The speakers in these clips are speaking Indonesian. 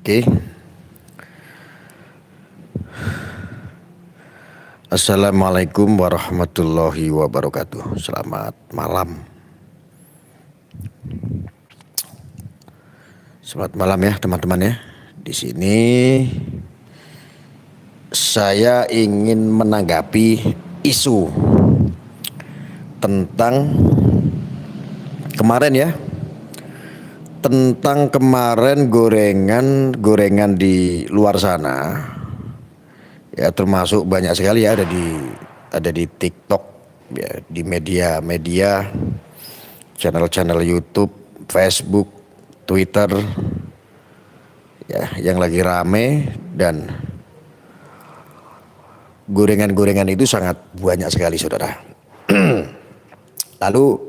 Oke. Assalamualaikum warahmatullahi wabarakatuh. Selamat malam. Selamat malam ya teman-teman ya. Di sini saya ingin menanggapi isu tentang kemarin ya. Tentang kemarin gorengan di luar sana. Ya, termasuk banyak sekali ya, ada di TikTok ya, di media-media, channel-channel YouTube, Facebook, Twitter ya, yang lagi rame, dan gorengan-gorengan itu sangat banyak sekali saudara. Lalu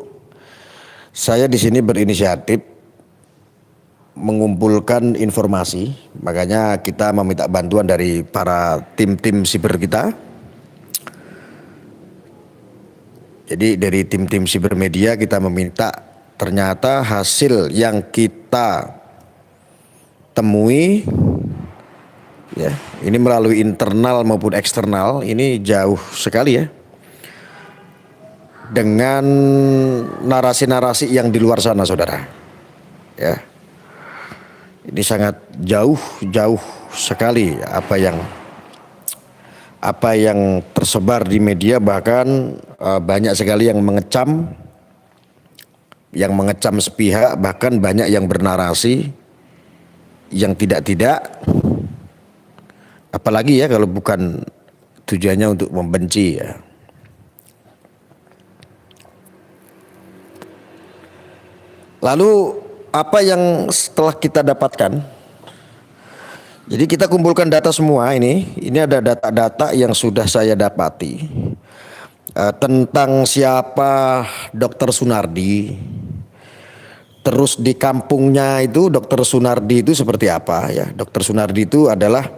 saya di sini berinisiatif mengumpulkan informasi, makanya kita meminta bantuan dari para tim-tim siber kita. Jadi dari tim-tim siber media kita meminta, ternyata hasil yang kita temui ya, ini melalui internal maupun eksternal, ini jauh sekali ya dengan narasi-narasi yang di luar sana saudara ya. Ini sangat jauh sekali apa yang tersebar di media, bahkan banyak sekali yang mengecam sepihak, bahkan banyak yang bernarasi yang tidak, apalagi ya kalau bukan tujuannya untuk membenci ya. Lalu apa yang setelah kita dapatkan? Jadi kita kumpulkan data semua ini ada data-data yang sudah saya dapati tentang siapa Dr. Sunardi, terus di kampungnya itu Dr. Sunardi itu seperti apa ya. Dr. Sunardi itu adalah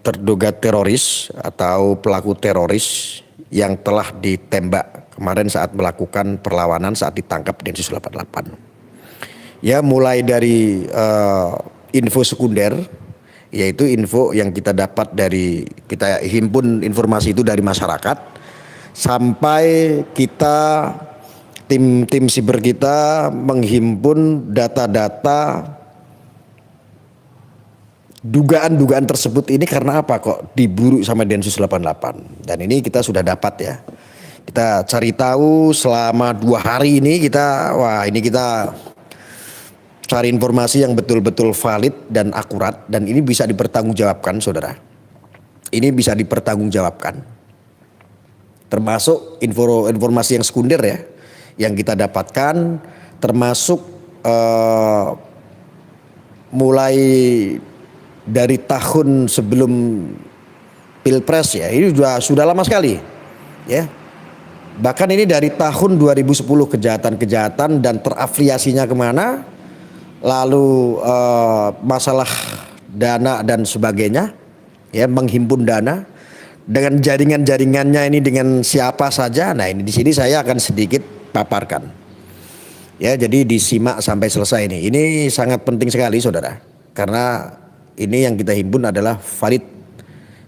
terduga teroris atau pelaku teroris yang telah ditembak kemarin saat melakukan perlawanan saat ditangkap Densus 88. Ya, mulai dari info sekunder, yaitu info yang kita dapat dari, kita himpun informasi itu dari masyarakat, sampai kita tim siber kita menghimpun data-data dugaan tersebut. Ini karena apa kok diburu sama Densus 88, dan ini kita sudah dapat ya. Kita cari tahu selama 2 hari ini, kita cari informasi yang betul-betul valid dan akurat, dan ini bisa dipertanggungjawabkan saudara. Ini bisa dipertanggungjawabkan, termasuk informasi yang sekunder ya, yang kita dapatkan, termasuk mulai dari tahun sebelum Pilpres ya, ini sudah lama sekali ya. Bahkan ini dari tahun 2010 kejahatan dan terafiliasinya kemana, lalu masalah dana dan sebagainya ya, menghimpun dana dengan jaringannya ini dengan siapa saja. Nah, ini di sini saya akan sedikit paparkan ya, jadi disimak sampai selesai. Ini sangat penting sekali saudara, karena ini yang kita himpun adalah valid,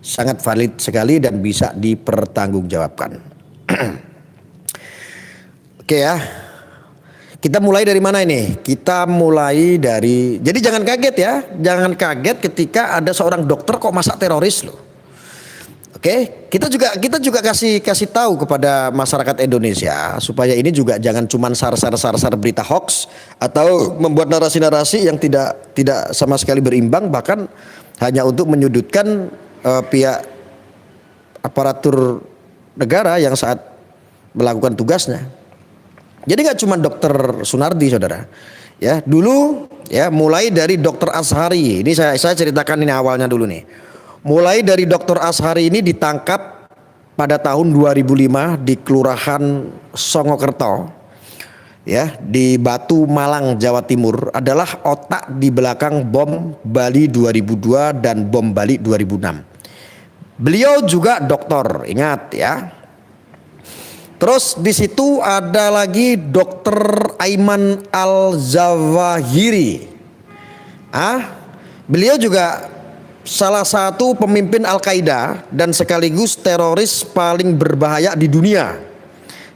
sangat valid sekali dan bisa dipertanggungjawabkan. Oke ya. Kita mulai dari mana ini? Kita mulai dari, jadi jangan kaget ya, jangan kaget ketika ada seorang dokter kok masak teroris loh. Oke, kita juga kasih tahu kepada masyarakat Indonesia supaya ini juga jangan cuman sar berita hoax atau membuat narasi-narasi yang tidak sama sekali berimbang, bahkan hanya untuk menyudutkan pihak aparatur negara yang saat melakukan tugasnya. Jadi nggak cuma Dr. Sunardi saudara ya, dulu ya, mulai dari Dr. Azhari ini, saya ceritakan ini awalnya dulu nih. Mulai dari Dr. Azhari ini ditangkap pada tahun 2005 di Kelurahan Songokerto ya, di Batu Malang Jawa Timur, adalah otak di belakang bom Bali 2002 dan bom Bali 2006. Beliau juga dokter, ingat ya. Terus di situ ada lagi Dr. Aiman Al-Zawahiri Ah, beliau juga salah satu pemimpin Al-Qaeda dan sekaligus teroris paling berbahaya di dunia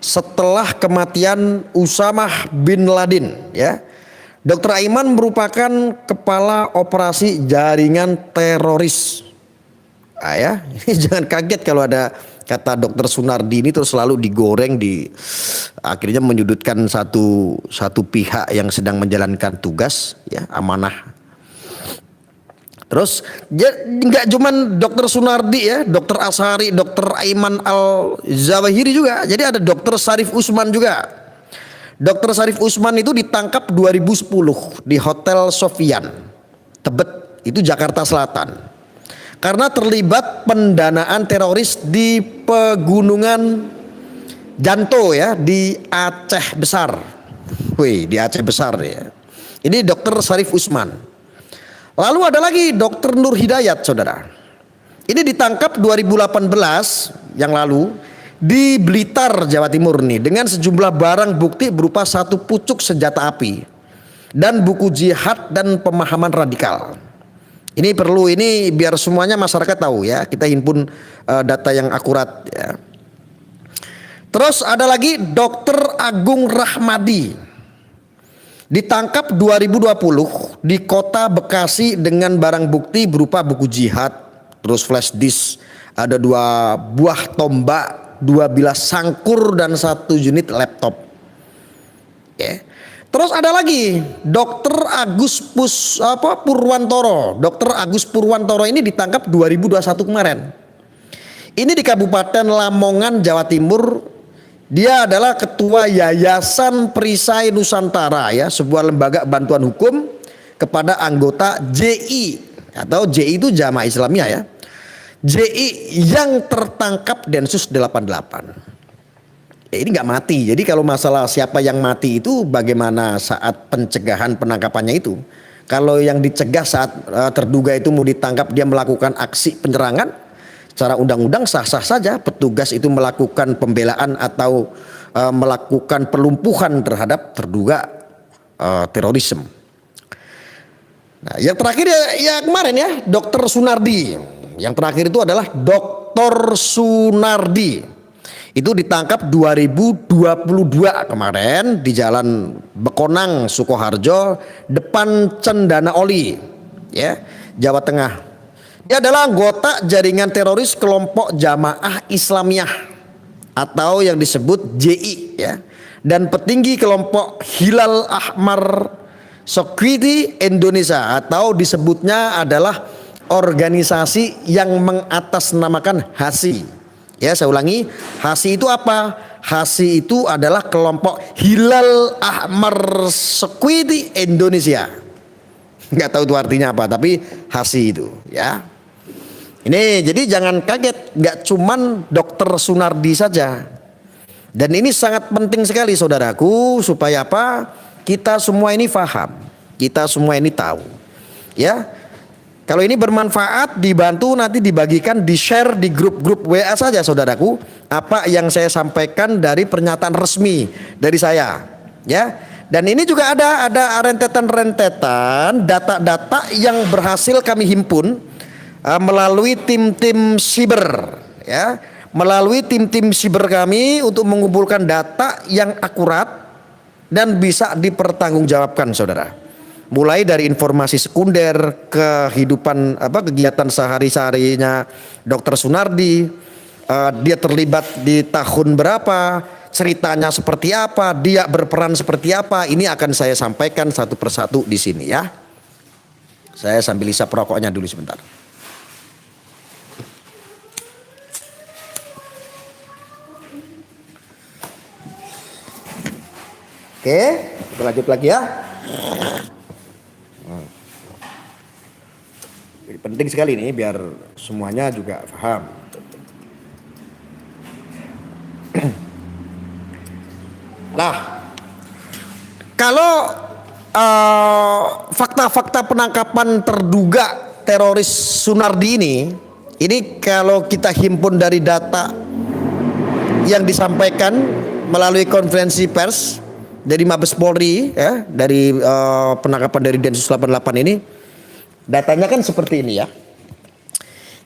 setelah kematian Usamah bin Laden, ya. Dr. Aiman merupakan kepala operasi jaringan teroris. Ya, jangan kaget kalau ada kata Dr. Sunardi ini terus selalu digoreng, akhirnya menyudutkan satu pihak yang sedang menjalankan tugas, ya, amanah. Terus nggak cuman Dr. Sunardi, ya, Dr. Ashari, Dr. Aiman Al-Zawahiri juga. Jadi ada Dr. Syarif Usman juga. Dr. Syarif Usman itu ditangkap 2010 di Hotel Sofian, Tebet, itu Jakarta Selatan. Karena terlibat pendanaan teroris di pegunungan Janto, ya, di Aceh Besar. Wih, di Aceh Besar, ya. Ini Dr. Syarif Usman. Lalu ada lagi Dr. Nur Hidayat, saudara. Ini ditangkap 2018 yang lalu di Blitar, Jawa Timur nih, dengan sejumlah barang bukti berupa satu pucuk senjata api dan buku jihad dan pemahaman radikal. Ini perlu, ini biar semuanya masyarakat tahu, ya, kita himpun data yang akurat, ya. Terus ada lagi Dr. Agung Rahmadi, ditangkap 2020 di kota Bekasi dengan barang bukti berupa buku jihad, terus flash disk, ada 2 buah tombak, 2 bilas sangkur dan 1 unit laptop, ya. Terus ada lagi Dr. Agus Purwantoro. Dr. Agus Purwantoro ini ditangkap 2021 kemarin. Ini di Kabupaten Lamongan, Jawa Timur. Dia adalah ketua Yayasan Perisai Nusantara, ya, sebuah lembaga bantuan hukum kepada anggota JI, atau JI itu Jamaah Islamiyah, ya. JI yang tertangkap Densus 88. Ini nggak mati. Jadi kalau masalah siapa yang mati itu bagaimana saat pencegahan penangkapannya itu. Kalau yang dicegah saat terduga itu mau ditangkap dia melakukan aksi penyerangan, secara undang-undang sah-sah saja petugas itu melakukan pembelaan atau melakukan pelumpuhan terhadap terduga terorisme. Nah, yang terakhir ya kemarin, ya, Dr. Sunardi. Yang terakhir itu adalah Dr. Sunardi. Itu ditangkap 2022 kemarin di Jalan Bekonang, Sukoharjo, depan Cendana Oli, ya, Jawa Tengah. Dia adalah anggota jaringan teroris kelompok Jamaah Islamiyah atau yang disebut JI, ya, dan petinggi kelompok Hilal Ahmar Security Indonesia, atau disebutnya adalah organisasi yang mengatasnamakan HASI. Ya, saya ulangi, HASI itu apa? HASI itu adalah kelompok Hilal Ahmar Security Indonesia. Nggak tahu itu artinya apa, tapi HASI itu, ya. Ini jadi jangan kaget, nggak cuman Dr. Sunardi saja. Dan ini sangat penting sekali, saudaraku, supaya apa? Kita semua ini paham, kita semua ini tahu, ya. Kalau ini bermanfaat, dibantu nanti dibagikan, di-share di grup-grup WA saja, saudaraku, apa yang saya sampaikan dari pernyataan resmi dari saya, ya. Dan ini juga ada rentetan-rentetan data-data yang berhasil kami himpun melalui tim-tim siber, ya. Melalui tim-tim siber kami untuk mengumpulkan data yang akurat dan bisa dipertanggungjawabkan, saudara. Mulai dari informasi sekunder, kehidupan kegiatan sehari-harinya Dr. Sunardi, dia terlibat di tahun berapa, ceritanya seperti apa, dia berperan seperti apa. Ini akan saya sampaikan satu persatu di sini, ya. Saya sambil isap rokoknya dulu sebentar. Oke, kita lanjut lagi, ya. Penting sekali nih biar semuanya juga paham. Nah, kalau fakta-fakta penangkapan terduga teroris Sunardi ini kalau kita himpun dari data yang disampaikan melalui konferensi pers dari Mabes Polri, ya, dari penangkapan dari Densus 88 ini, Datanya kan seperti ini ya.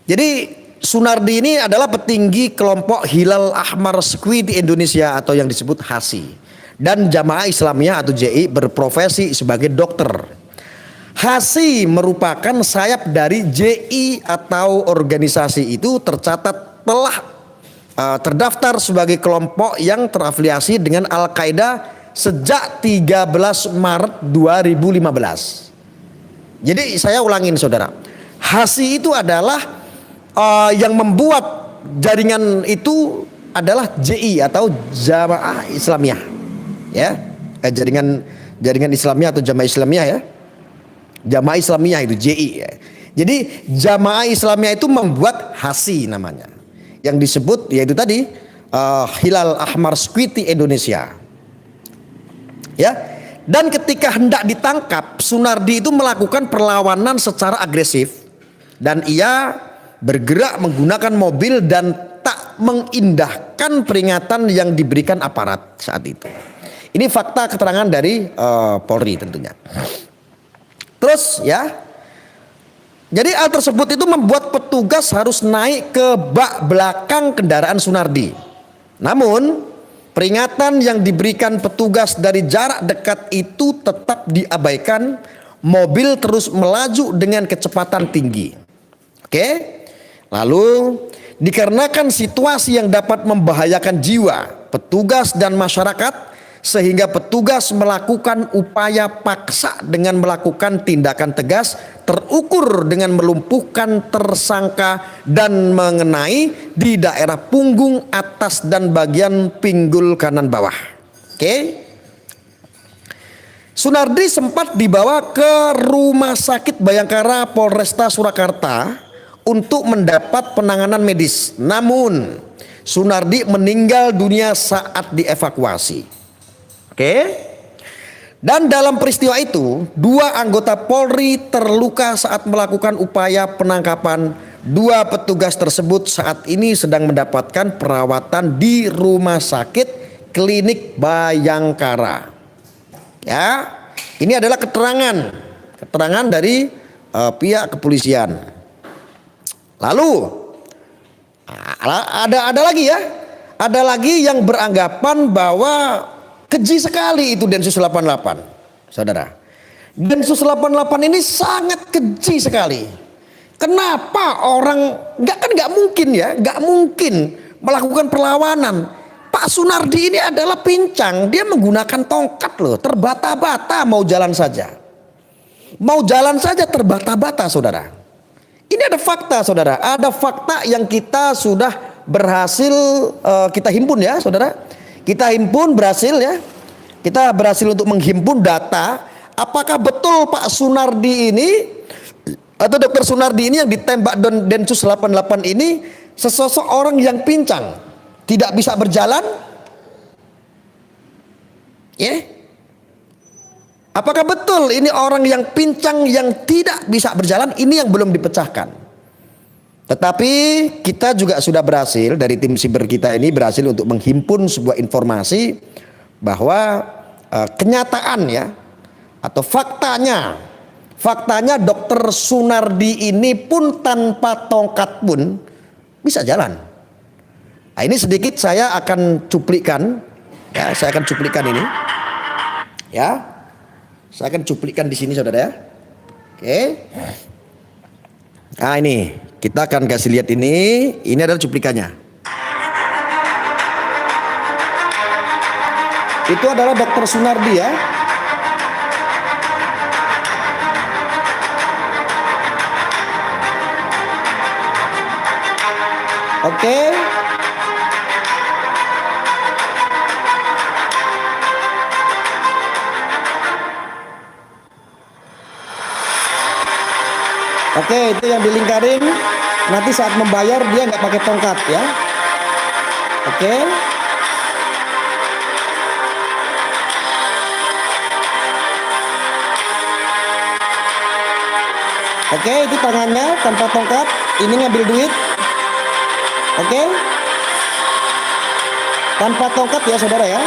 Jadi Sunardi ini adalah petinggi kelompok Hilal Ahmar Security Indonesia atau yang disebut HASI, dan Jamaah Islamiyah atau JI, berprofesi sebagai dokter. HASI merupakan sayap dari JI atau organisasi itu tercatat telah terdaftar sebagai kelompok yang terafiliasi dengan Al-Qaeda sejak 13 Maret 2015. Jadi saya ulangin saudara, HASI itu adalah yang membuat jaringan itu adalah JI atau Jamaah Islamiyah, ya, jaringan Islamiyah atau Jamaah Islamiyah ya, Jamaah Islamiyah itu JI. Ya. Jadi Jamaah Islamiyah itu membuat HASI namanya, yang disebut yaitu tadi Hilal Ahmar Security Indonesia, ya. Dan ketika hendak ditangkap, Sunardi itu melakukan perlawanan secara agresif dan ia bergerak menggunakan mobil dan tak mengindahkan peringatan yang diberikan aparat saat itu. Ini fakta keterangan dari Polri tentunya. Terus ya, jadi hal tersebut itu membuat petugas harus naik ke bak belakang kendaraan Sunardi. Namun peringatan yang diberikan petugas dari jarak dekat itu tetap diabaikan. Mobil terus melaju dengan kecepatan tinggi. Oke. Lalu dikarenakan situasi yang dapat membahayakan jiwa petugas dan masyarakat, sehingga petugas melakukan upaya paksa dengan melakukan tindakan tegas terukur dengan melumpuhkan tersangka dan mengenai di daerah punggung atas dan bagian pinggul kanan bawah. Oke. Sunardi sempat dibawa ke Rumah Sakit Bayangkara Polresta Surakarta untuk mendapat penanganan medis. Namun Sunardi meninggal dunia saat dievakuasi. Oke. Dan dalam peristiwa itu, 2 anggota Polri terluka saat melakukan upaya penangkapan. 2 petugas tersebut saat ini sedang mendapatkan perawatan di Rumah Sakit Klinik Bayangkara. Ya, ini adalah keterangan dari pihak kepolisian. Lalu ada lagi ya, ada lagi yang beranggapan bahwa keji sekali itu Densus 88, saudara. Densus 88 ini sangat keji sekali. Kenapa orang nggak mungkin ya, nggak mungkin melakukan perlawanan. Pak Sunardi ini adalah pincang, dia menggunakan tongkat loh, terbata-bata mau jalan saja, terbata-bata, saudara. Ini ada fakta, saudara. Ada fakta yang kita sudah berhasil kita himpun ya, saudara. Kita himpun berhasil ya. Kita berhasil untuk menghimpun data. Apakah betul Pak Sunardi ini atau Dr. Sunardi ini yang ditembak Densus 88 ini sesosok orang yang pincang, tidak bisa berjalan? Ya. Apakah betul ini orang yang pincang yang tidak bisa berjalan? Ini yang belum dipecahkan. Tetapi kita juga sudah berhasil, dari tim siber kita ini berhasil untuk menghimpun sebuah informasi bahwa kenyataan ya, atau faktanya Dr. Sunardi ini pun tanpa tongkat pun bisa jalan. Nah, ini sedikit saya akan cuplikan ya, saya akan cuplikan ini ya. Saya akan cuplikan di sini, saudara ya. Oke. Nah, ini kita akan kasih lihat ini. Ini adalah cuplikannya. Itu adalah Dr. Sunardi ya. Oke. Oke, itu yang dilingkarin. Nanti saat membayar dia nggak pakai tongkat ya. Oke. Oke, itu tangannya tanpa tongkat. Ini ngambil duit. Oke. Tanpa tongkat ya, saudara ya.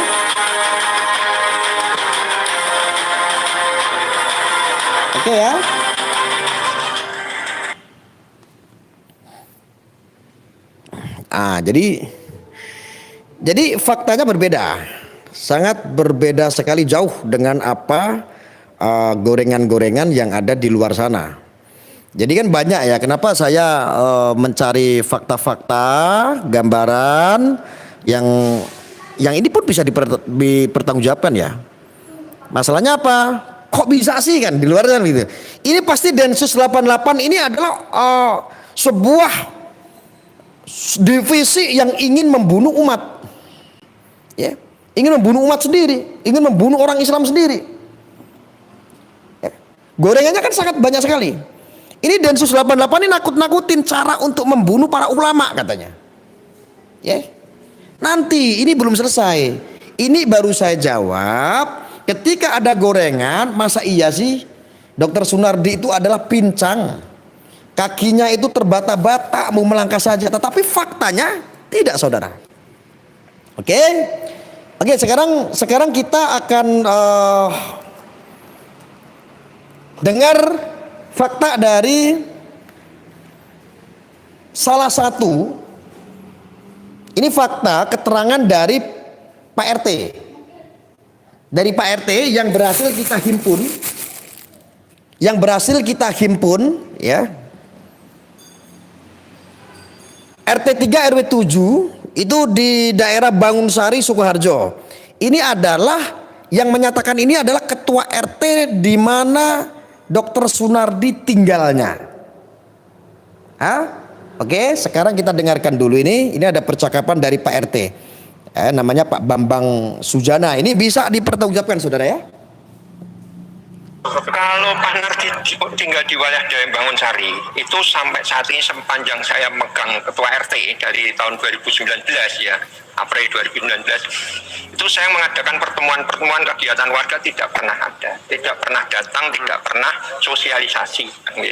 Oke ya. Jadi faktanya berbeda, sangat berbeda sekali, jauh dengan apa gorengan-gorengan yang ada di luar sana. Jadi kan banyak ya, kenapa saya mencari fakta-fakta, gambaran yang ini pun bisa dipertanggungjawabkan ya. Masalahnya apa? Kok bisa sih kan di luar sana gitu. Ini pasti Densus 88 ini adalah sebuah divisi yang ingin membunuh umat. Ya, ingin membunuh umat sendiri, ingin membunuh orang Islam sendiri. Ya. Gorengannya kan sangat banyak sekali. Ini Densus 88 ini nakut-nakutin cara untuk membunuh para ulama katanya. Ya. Nanti ini belum selesai. Ini baru saya jawab. Ketika ada gorengan, masa iya sih Dr. Sunardi itu adalah pincang, kakinya itu terbata-bata mau melangkah saja, tetapi faktanya tidak, saudara. Oke, sekarang kita akan dengar fakta dari salah satu. Ini fakta keterangan dari Pak RT. Dari Pak RT yang berhasil kita himpun, ya. RT 3 RW 7 itu di daerah Bangunsari, Sukoharjo. Ini adalah yang menyatakan ini adalah ketua RT di mana Dr. Sunardi tinggalnya. Oke, sekarang kita dengarkan dulu ini. Ini ada percakapan dari Pak RT. Namanya Pak Bambang Sujana. Ini bisa dipertanggungjawabkan, saudara ya. Kalau Pak Nardi tinggal di wilayah daerah Bangunsari, itu sampai saat ini sepanjang saya megang ketua RT dari tahun 2019 ya, April 2019, itu saya mengadakan pertemuan-pertemuan kegiatan warga tidak pernah ada, tidak pernah datang, tidak pernah sosialisasi.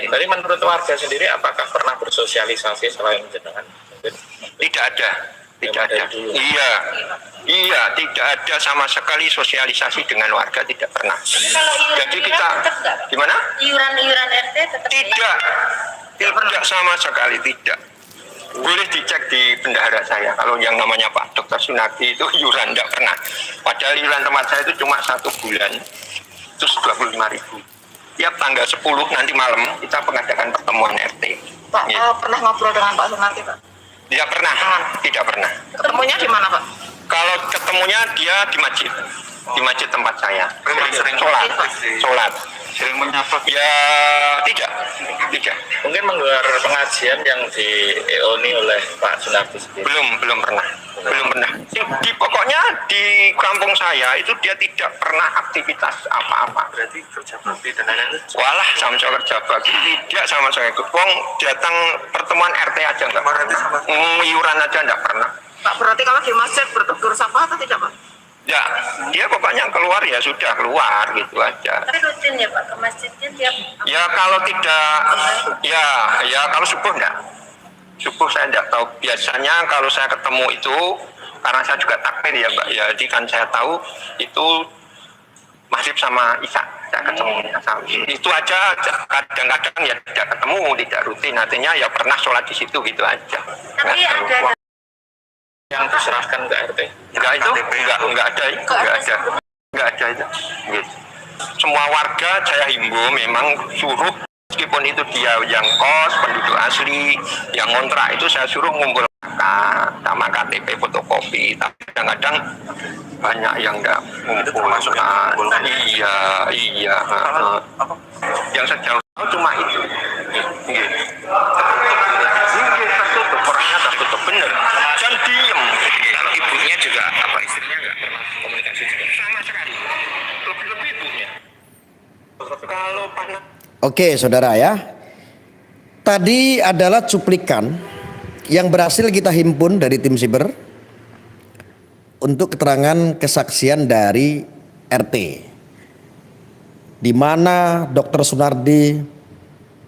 Jadi menurut warga sendiri apakah pernah bersosialisasi selain jenengan? Tidak ada. Tidak ada. Iya, tidak ada sama sekali sosialisasi dengan warga, tidak pernah. Jadi kita gimana? Iuran RT tetap Tidak sama sekali, tidak. Boleh dicek di bendahara saya. Kalau yang namanya Pak Dr. Sunardi itu iuran tidak pernah. Padahal iuran tempat saya itu cuma 1 bulan, itu 25.000. Tiap tanggal 10 nanti malam kita mengadakan pertemuan RT. Pak, pernah ngobrol dengan Pak Sunardi, Pak? Tidak pernah. Ketemunya di mana, Pak? Kalau ketemunya dia di masjid tempat saya. Sering sholat. Sering menyapa? Ya tidak. Mungkin menggelar pengajian yang dioni oleh Pak Sunardi sendiri? Belum pernah. Pokoknya di kampung saya itu dia tidak pernah aktivitas apa-apa. Berarti kerja bakti dan lain-lain? Walah, sama kerja bakti tidak sama saya. Wong datang pertemuan RT aja enggak pernah. Iuran aja enggak pernah. Pak, berarti kalau di masjid bertegur sapa atau tidak, Pak? Ya, dia pokoknya keluar ya sudah keluar gitu aja. Tapi rutin ya, Pak, ke masjidnya tiap... Ya kalau tidak, ya kalau subuh enggak. Subuh saya enggak tahu. Biasanya kalau saya ketemu itu, karena saya juga takmir ya Mbak, ya jadi kan saya tahu itu maghrib sama isya saya ketemu. Itu aja, kadang-kadang ya tidak ketemu, tidak rutin. Artinya ya pernah sholat di situ gitu aja. Tapi ada yang diserahkan ke RT? Enggak itu, enggak ada itu. Gitu. Semua warga saya himbau memang suruh, meskipun itu dia yang kos, penduduk asli, yang ngontrak itu saya suruh ngumpul sama KTP fotokopi. Tapi kadang-kadang banyak yang enggak ngumpul. Iya. Yang sejauh tahu cuma itu. Tertutup, orangnya tertutup bener. Dan diem. Ibunya juga istrinya enggak pernah komunikasi juga. Sama sekali. Lebih ibunya. Kalau panas. Oke, saudara ya. Tadi adalah cuplikan yang berhasil kita himpun dari tim siber untuk keterangan kesaksian dari RT, di mana Dr. Sunardi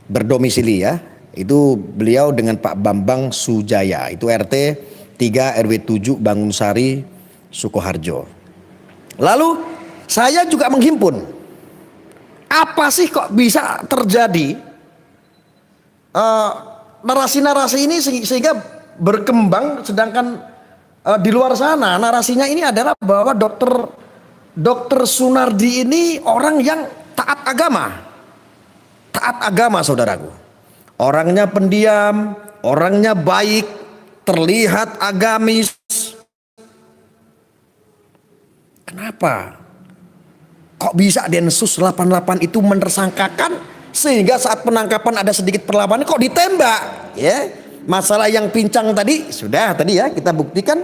berdomisili ya. Itu beliau dengan Pak Bambang Sujaya, itu RT 3 RW 7 Bangunsari, Sukoharjo. Lalu saya juga menghimpun, apa sih kok bisa terjadi narasi-narasi ini sehingga berkembang, sedangkan di luar sana narasinya ini adalah bahwa dokter Sunardi ini orang yang taat agama saudaraku. Orangnya pendiam, orangnya baik, terlihat agamis. Kenapa? Kok bisa Densus 88 itu menersangkakan sehingga saat penangkapan ada sedikit perlawanan kok ditembak, ya? Masalah yang pincang tadi sudah ya kita buktikan,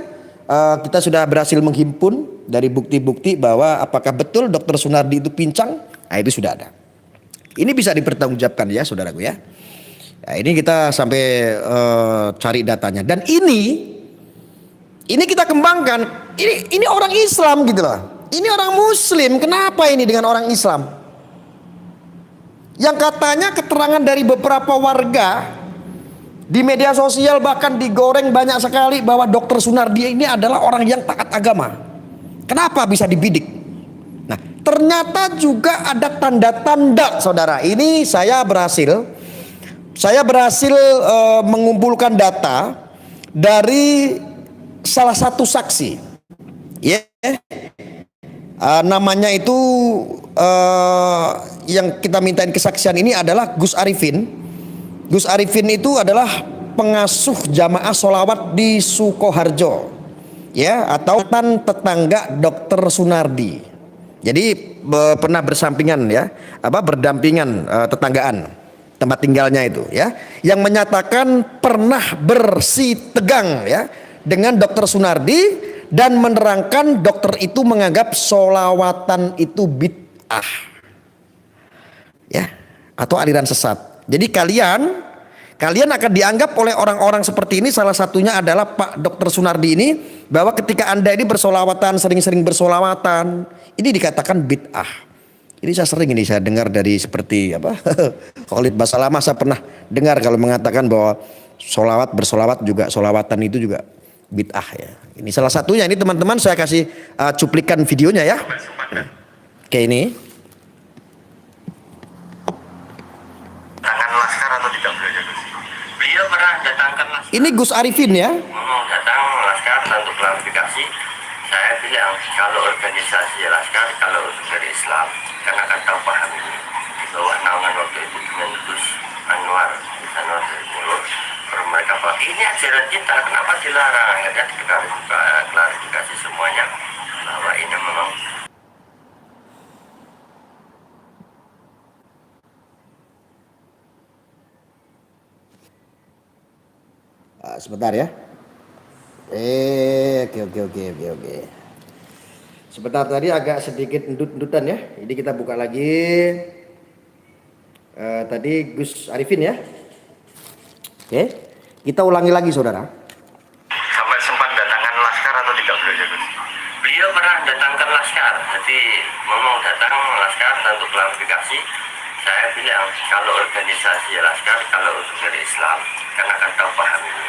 kita sudah berhasil menghimpun dari bukti-bukti bahwa apakah betul Dr. Sunardi itu pincang. Nah, itu sudah ada. Ini bisa dipertanggungjawabkan ya saudaraku ya. Nah, ini kita sampai cari datanya dan ini kita kembangkan. Ini orang Islam gitu loh. Ini orang Muslim. Kenapa ini dengan orang Islam? Yang katanya keterangan dari beberapa warga di media sosial bahkan digoreng banyak sekali bahwa Dr. Sunardi ini adalah orang yang taat agama. Kenapa bisa dibidik? Nah, ternyata juga ada tanda-tanda, saudara. Ini saya berhasil mengumpulkan data dari salah satu saksi, ya, namanya itu yang kita mintain kesaksian ini adalah Gus Arifin. Gus Arifin itu adalah pengasuh jamaah sholawat di Sukoharjo, ya, atau tetangga Dr. Sunardi. Jadi pernah bersampingan ya, berdampingan, tetanggaan tempat tinggalnya itu ya, yang menyatakan pernah bersitegang ya dengan Dr. Sunardi dan menerangkan dokter itu menganggap sholawatan itu bid'ah ya, atau aliran sesat. Jadi kalian akan dianggap oleh orang-orang seperti ini, salah satunya adalah Pak Dr. Sunardi ini, bahwa ketika Anda ini bersolawatan, sering-sering bersolawatan, ini dikatakan bid'ah. Ini saya dengar dari seperti Khalid Basalamah, saya pernah dengar kalau mengatakan bahwa bersolawat juga, solawatan itu juga bid'ah ya. Ini salah satunya. Ini teman-teman saya kasih cuplikan videonya ya. Oke, ini. Tangan laskar atau tidak beliau Gus? Beliau pernah datangkan laskar. Ini Gus Arifin ya. Datang laskar untuk klarifikasi. Saya bilang kalau organisasi laskar, kalau untuk dari Islam, karena akan tahu paham ini bahwa naungan waktu itu dengan Gus Anwar dari Mulut. Mereka Pak, ini ajaran kita, kenapa dilarang? Akhirnya klarifikasi semuanya bahwa ini memang sebentar ya. Oke. Sebentar, tadi agak sedikit endut-endutan ya. Ini kita buka lagi. Tadi Gus Arifin ya. Oke, kita ulangi lagi saudara. sampai sempat datangkan laskar atau tidak beliau Gus? Beliau pernah datangkan laskar, jadi ngomong datang laskar untuk klarifikasi. Saya bilang kalau organisasi laskar, kalau untuk dari Islam, karena akan tahu paham ini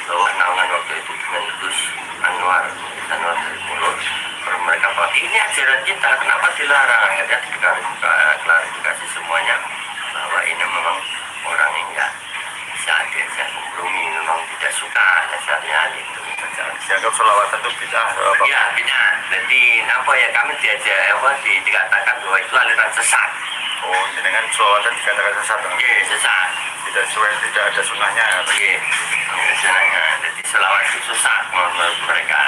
bahwa naungan waktu itu dengan Gus Anwar dari Mulut. Mereka Pak, ini ajaran kita, kenapa dilarang? Akhirnya klarifikasi semuanya bahwa ini memang orang yang enggak saya kompromi, memang tidak suka dasarnya gitu. Dianggap selawatan itu bid'ah. Ya bid'ah. Jadi apa ya, kami dikatakan bahwa itu aliran sesat. Oh, dengan selawatan dikatakan sesat. Iya, sesat. Tidak ada sunnahnya. Iya, sunnahnya. Jadi selawat itu sesat menurut mereka.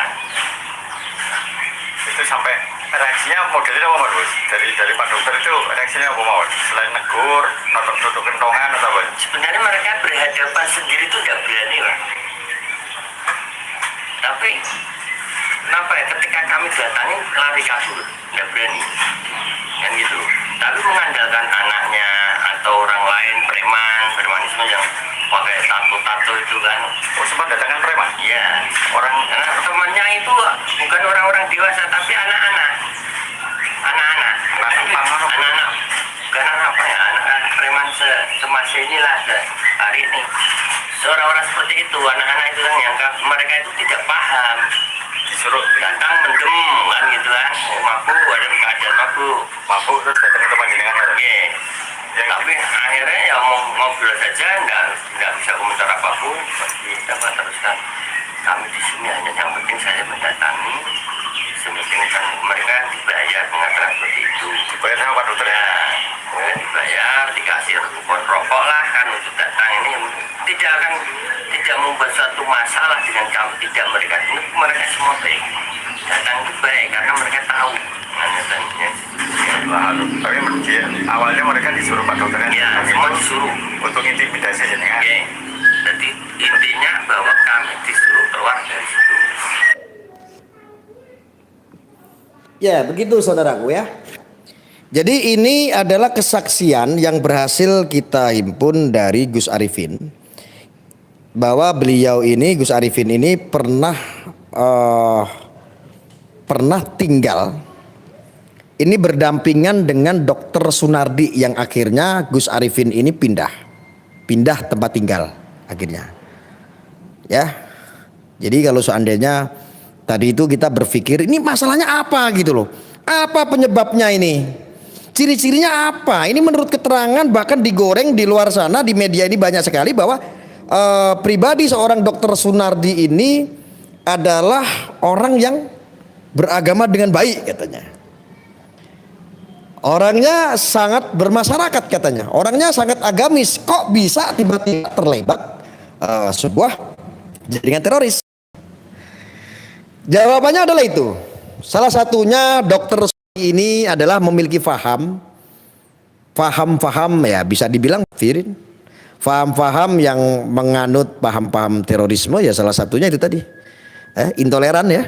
Itu sampai reaksinya modelnya apa Mas? Dari Pak Dokter itu reaksinya apa Mas? Selain negur, nutuk kentongan atau apa? Sebenarnya mereka berhadapan sendiri itu tidak berani Pak. Tapi kenapa ya, ketika kami datangin lari kabur, tidak berani kan gitu. Tapi mengandalkan anaknya atau orang lain, premanisme yang pakai tato itu kan. Oh, sempat datangkan preman? Iya. Anak temannya itu bukan orang-orang dewasa tapi anak-anak. Bukan apa ya, anak preman semasa inilah hari ini. Orang-orang seperti itu, anak-anak itu kan yang mereka itu tidak paham. Disuruh datang mendem kan gitu kan. Mabuk, ada keadaan mabuk terus datang ke teman jenengan. Iya. Tapi akhirnya ya mau ngobrol saja, nggak bisa komentar apapun. Kita teruskan kami di sini hanya yang penting saya mendatangi. Semestinya kan mereka dibayar mengatakan seperti itu. Dibayar sama Pak Dokter. Ya, kemudian dibayar, dikasih kupon rokok lah kan untuk datang ini tidak membuat suatu masalah dengan kami, tidak mereka semua baik. Datang itu baik karena mereka tahu tanya. Tapi awalnya mereka disuruh Pak Dokter kan? Ya, semua disuruh untuk intimidasi ya kan? Oke. Jadi intinya bahwa kami disuruh keluar dari situ. Ya, begitu saudaraku ya. Jadi ini adalah kesaksian yang berhasil kita himpun dari Gus Arifin. Bahwa beliau ini, Gus Arifin ini pernah tinggal. Ini berdampingan dengan Dokter Sunardi yang akhirnya Gus Arifin ini pindah tempat tinggal akhirnya. Ya. Jadi kalau seandainya tadi itu kita berpikir ini masalahnya apa gitu loh. Apa penyebabnya ini? Ciri-cirinya apa? Ini menurut keterangan bahkan digoreng di luar sana di media ini banyak sekali bahwa pribadi seorang Dokter Sunardi ini adalah orang yang beragama dengan baik katanya. Orangnya sangat bermasyarakat katanya. Orangnya sangat agamis. Kok bisa tiba-tiba terlibat sebuah jaringan teroris? Jawabannya adalah itu. Salah satunya dokter ini adalah memiliki faham ya bisa dibilang firin. Faham-faham yang menganut paham-paham terorisme ya salah satunya itu tadi. Intoleran ya.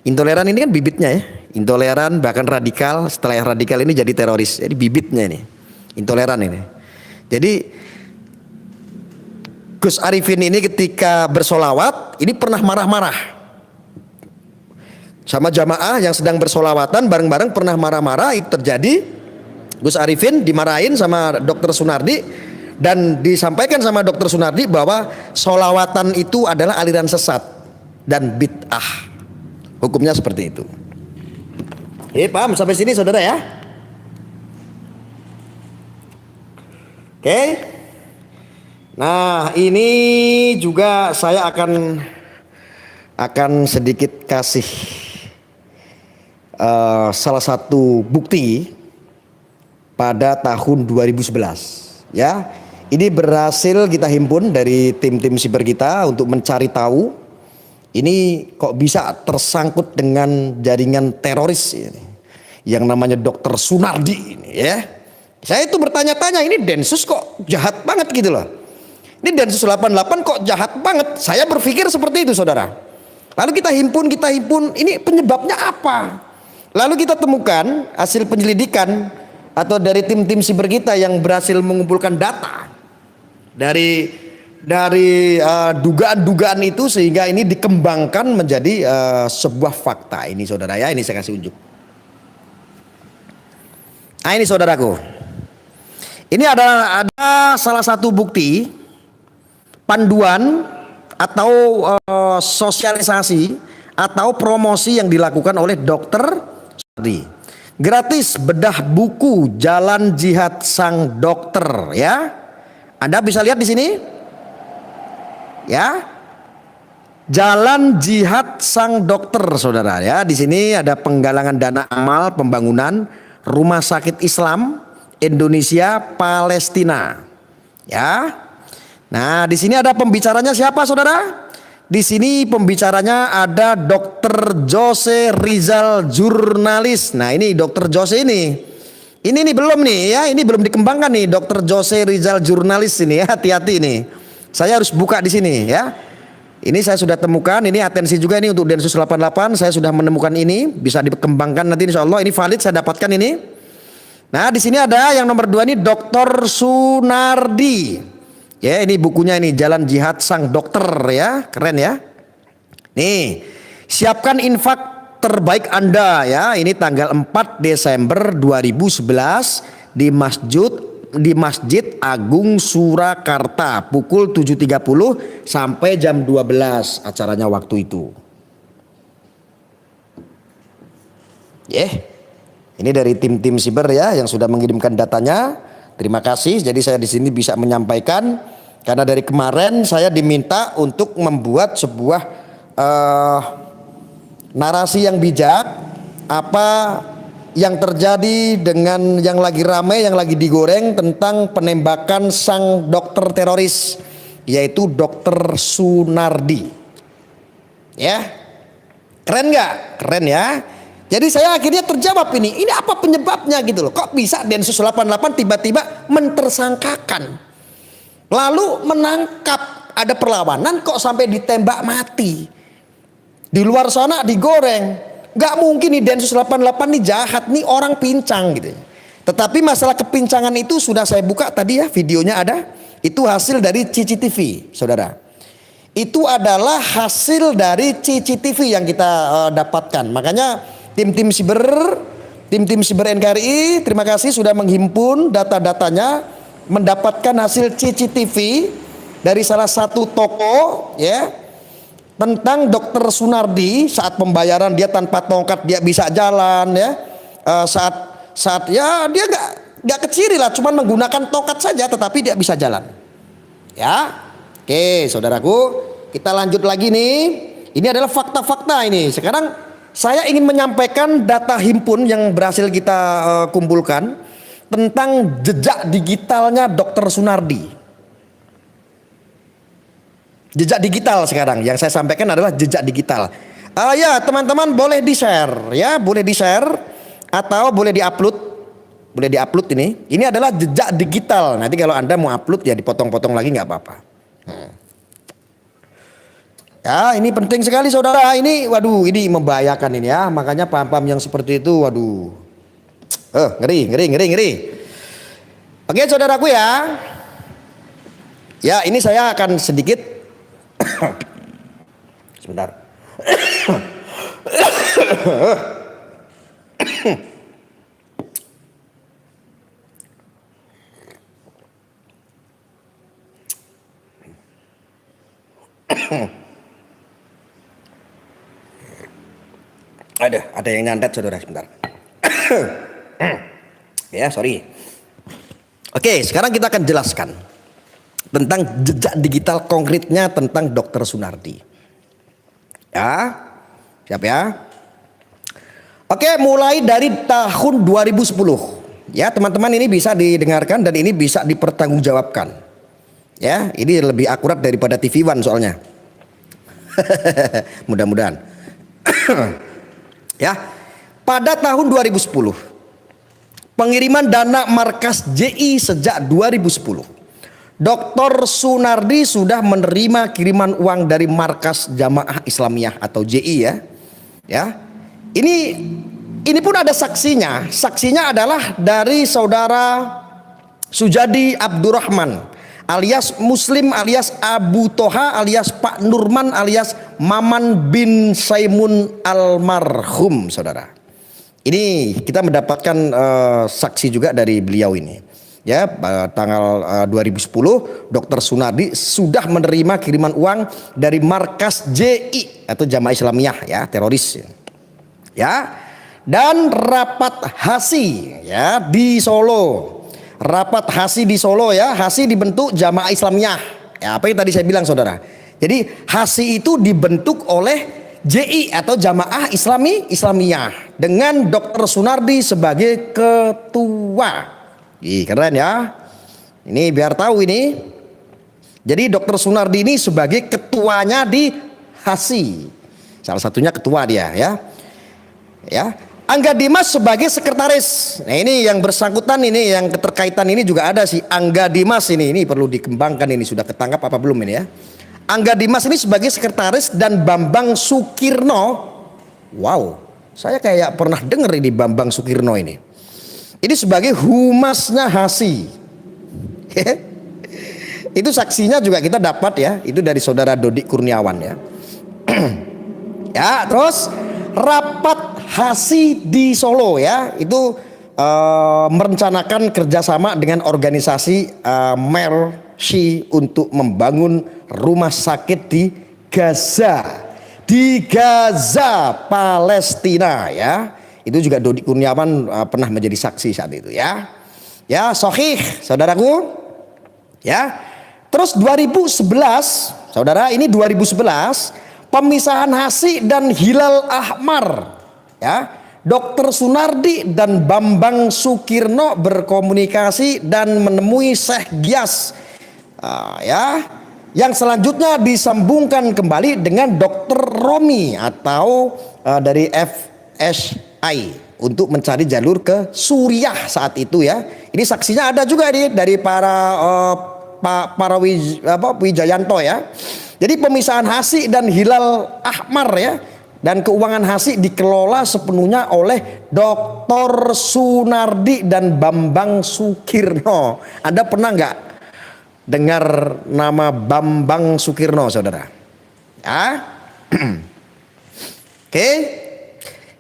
Intoleran ini kan bibitnya ya. Intoleran bahkan radikal, setelah yang radikal ini jadi teroris. Jadi bibitnya ini. Intoleran ini. Jadi Gus Arifin ini ketika bersolawat ini pernah marah-marah sama jamaah yang sedang bersolawatan bareng-bareng, pernah marah-marah. Itu terjadi. Gus Arifin dimarahin sama Dokter Sunardi dan disampaikan sama Dokter Sunardi bahwa solawatan itu adalah aliran sesat dan bid'ah. Hukumnya seperti itu. Paham sampai sini saudara ya? Oke. Nah ini juga saya akan sedikit kasih salah satu bukti pada tahun 2011 ya. Ini berhasil kita himpun dari tim-tim siber kita untuk mencari tahu ini kok bisa tersangkut dengan jaringan teroris ini yang namanya Dokter Sunardi ini ya. Saya itu bertanya-tanya ini Densus kok jahat banget gitu loh. Ini Densus 88 kok jahat banget. Saya berpikir seperti itu saudara. Lalu kita himpun ini penyebabnya apa? Lalu kita temukan hasil penyelidikan atau dari tim-tim siber kita yang berhasil mengumpulkan data dari dugaan-dugaan itu sehingga ini dikembangkan menjadi sebuah fakta ini saudara ya. Ini saya kasih unjuk. Nah ini saudaraku, ini ada salah satu bukti panduan atau sosialisasi atau promosi yang dilakukan oleh Dokter Sunardi. Gratis bedah buku Jalan Jihad Sang Dokter ya. Anda bisa lihat di sini. Ya, Jalan Jihad Sang Dokter, saudara ya. Di sini ada penggalangan dana amal pembangunan Rumah Sakit Islam Indonesia Palestina. Ya, nah di sini ada pembicaranya siapa, saudara? Di sini pembicaranya ada Dokter Jose Rizal jurnalis. Nah ini Dokter Jose ini nih belum nih ya, ini belum dikembangkan nih Dokter Jose Rizal jurnalis ini ya, hati-hati nih. Saya harus buka di sini ya. Ini saya sudah temukan, ini atensi juga ini untuk Densus 88. Saya sudah menemukan ini, bisa dikembangkan nanti insya Allah. Ini valid, saya dapatkan ini. Nah di sini ada yang nomor 2 ini Dokter Sunardi. Ya ini bukunya ini Jalan Jihad Sang Dokter ya, keren ya. Nih siapkan infak terbaik Anda ya. Ini tanggal 4 Desember 2011 di Masjid Agung Surakarta pukul 7.30 sampai jam 12 acaranya waktu itu. Ini dari tim-tim siber ya yang sudah mengirimkan datanya Terima kasih. Jadi saya di sini bisa menyampaikan karena dari kemarin saya diminta untuk membuat sebuah narasi yang bijak, apa yang terjadi dengan yang lagi ramai, yang lagi digoreng tentang penembakan sang dokter teroris, yaitu Dokter Sunardi. Ya, keren nggak? Keren ya. Jadi saya akhirnya terjawab ini apa penyebabnya gitu loh. Kok bisa Densus 88 tiba-tiba mentersangkakan, lalu menangkap, ada perlawanan kok sampai ditembak mati. Di luar sana digoreng. Gak mungkin nih Densus 88 nih jahat, nih orang pincang gitu. Tetapi masalah kepincangan itu sudah saya buka tadi ya, videonya ada. Itu hasil dari CCTV, saudara. Itu adalah hasil dari CCTV yang kita dapatkan. Makanya tim-tim siber NKRI, terima kasih sudah menghimpun data-datanya, mendapatkan hasil CCTV dari salah satu toko ya, tentang Dokter Sunardi. Saat pembayaran dia tanpa tongkat dia bisa jalan ya. Saat ya dia nggak keciri lah, cuman menggunakan tongkat saja tetapi dia bisa jalan. Ya. Oke, saudaraku, kita lanjut lagi nih. Ini adalah fakta-fakta ini. Sekarang saya ingin menyampaikan data himpun yang berhasil kita kumpulkan tentang jejak digitalnya Dokter Sunardi. Jejak digital sekarang yang saya sampaikan adalah jejak digital. Ya teman-teman boleh di-share ya, boleh di-share atau boleh di-upload ini. Ini adalah jejak digital. Nanti kalau Anda mau upload ya dipotong-potong lagi nggak apa-apa. Ya ini penting sekali saudara. Ini waduh ini membahayakan ini ya. Makanya paham-paham yang seperti itu waduh. Ngeri. Oke saudaraku ya. Ya ini saya akan sedikit sebentar. Ada yang nyantet saudara sebentar. Ya sorry. Oke sekarang kita akan jelaskan tentang jejak digital konkretnya tentang Dokter Sunardi. Ya siap ya. Oke mulai dari tahun 2010 ya teman-teman, ini bisa didengarkan dan ini bisa dipertanggungjawabkan. Ya ini lebih akurat daripada TV One soalnya. Mudah-mudahan. Ya, pada tahun 2010 pengiriman dana markas JI sejak 2010, Dr. Sunardi sudah menerima kiriman uang dari markas Jamaah Islamiyah atau JI ya. Ya. Ini pun ada saksinya. Saksinya adalah dari saudara Sujadi Abdurrahman alias Muslim alias Abu Toha alias Pak Nurman alias Maman bin Saimun almarhum saudara. Ini kita mendapatkan saksi juga dari beliau ini. Ya, tanggal 2010 Dokter Sunardi sudah menerima kiriman uang dari markas JI atau Jamaah Islamiyah ya, teroris. Ya. Dan rapat HASI ya di Solo. Rapat HASI di Solo ya, HASI dibentuk Jamaah Islamiyah. Ya, apa yang tadi saya bilang saudara. Jadi HASI itu dibentuk oleh JI atau Jamaah Islamiyah dengan Dokter Sunardi sebagai ketua. Ih, keren ya. Ini biar tahu ini. Jadi Dokter Sunardi ini sebagai ketuanya di HASI. Salah satunya ketua dia ya. Ya. Angga Dimas sebagai sekretaris. Nah ini yang bersangkutan ini, yang keterkaitan ini juga ada si Angga Dimas ini perlu dikembangkan, ini sudah ketangkap apa belum ini ya. Angga Dimas ini sebagai sekretaris dan Bambang Sukirno. Wow, saya kayak pernah dengar ini Bambang Sukirno ini. Ini sebagai humasnya HASI. Itu saksinya juga kita dapat ya, itu dari saudara Dodik Kurniawan ya. Ya, terus rapat HASI di Solo ya, itu merencanakan kerjasama dengan organisasi Mercy untuk membangun rumah sakit di Gaza Palestina ya. Itu juga Dodik Kurniawan pernah menjadi saksi saat itu ya. Ya, sahih, saudaraku. Ya. Terus 2011, saudara, ini 2011, pemisahan HASI dan hilal ahmar. Ya. Dr. Sunardi dan Bambang Sukirno berkomunikasi dan menemui Syekh Gias. Ya. Yang selanjutnya disambungkan kembali dengan Dr. Romi atau dari FSI untuk mencari jalur ke Suriah saat itu ya. Ini saksinya ada juga nih dari para Wijayanto ya. Jadi pemisahan HASI dan hilal ahmar ya, dan keuangan HASI dikelola sepenuhnya oleh Dr. Sunardi dan Bambang Sukirno. Anda pernah nggak dengar nama Bambang Sukirno, saudara? Ya. Oke.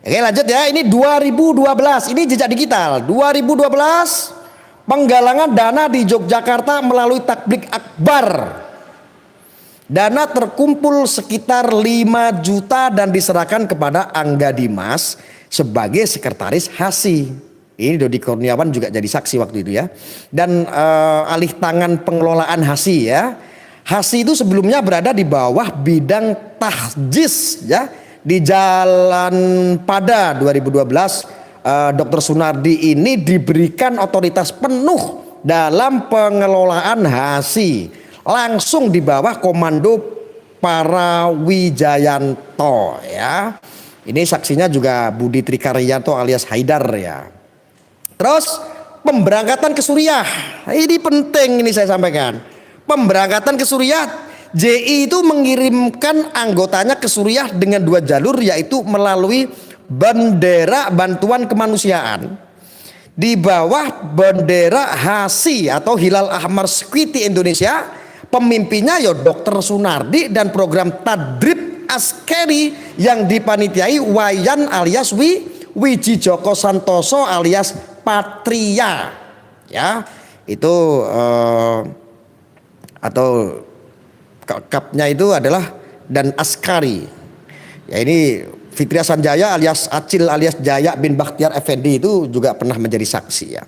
Oke, lanjut ya. Ini 2012. Ini jejak digital. 2012 penggalangan dana di Yogyakarta melalui takbik akbar. Dana terkumpul sekitar 5 juta dan diserahkan kepada Angga Dimas sebagai sekretaris HASI. Ini Dodi Kurniawan juga jadi saksi waktu itu ya. Dan alih tangan pengelolaan HASI ya. HASI itu sebelumnya berada di bawah bidang tahjiz ya. Di Jalan Pada 2012 Dr. Sunardi ini diberikan otoritas penuh dalam pengelolaan HASI langsung di bawah komando para Wijayanto ya. Ini saksinya juga Budi Trikaryanto alias Haidar ya. Terus pemberangkatan ke Suriah. Ini penting, ini saya sampaikan. Pemberangkatan ke Suriah, JI itu mengirimkan anggotanya ke Suriah dengan 2 jalur, yaitu melalui bendera bantuan kemanusiaan di bawah bendera HASI atau Hilal Ahmar Security Indonesia. Pemimpinnya ya Dr. Sunardi dan program Tadrib Askeri yang dipanitiai Wayan alias Wiji Joko Santoso alias Patria ya. Itu atau kapnya itu adalah dan Askari ya. Ini Fitria Sanjaya alias Acil alias Jaya bin Bakhtiar Effendi itu juga pernah menjadi saksi ya.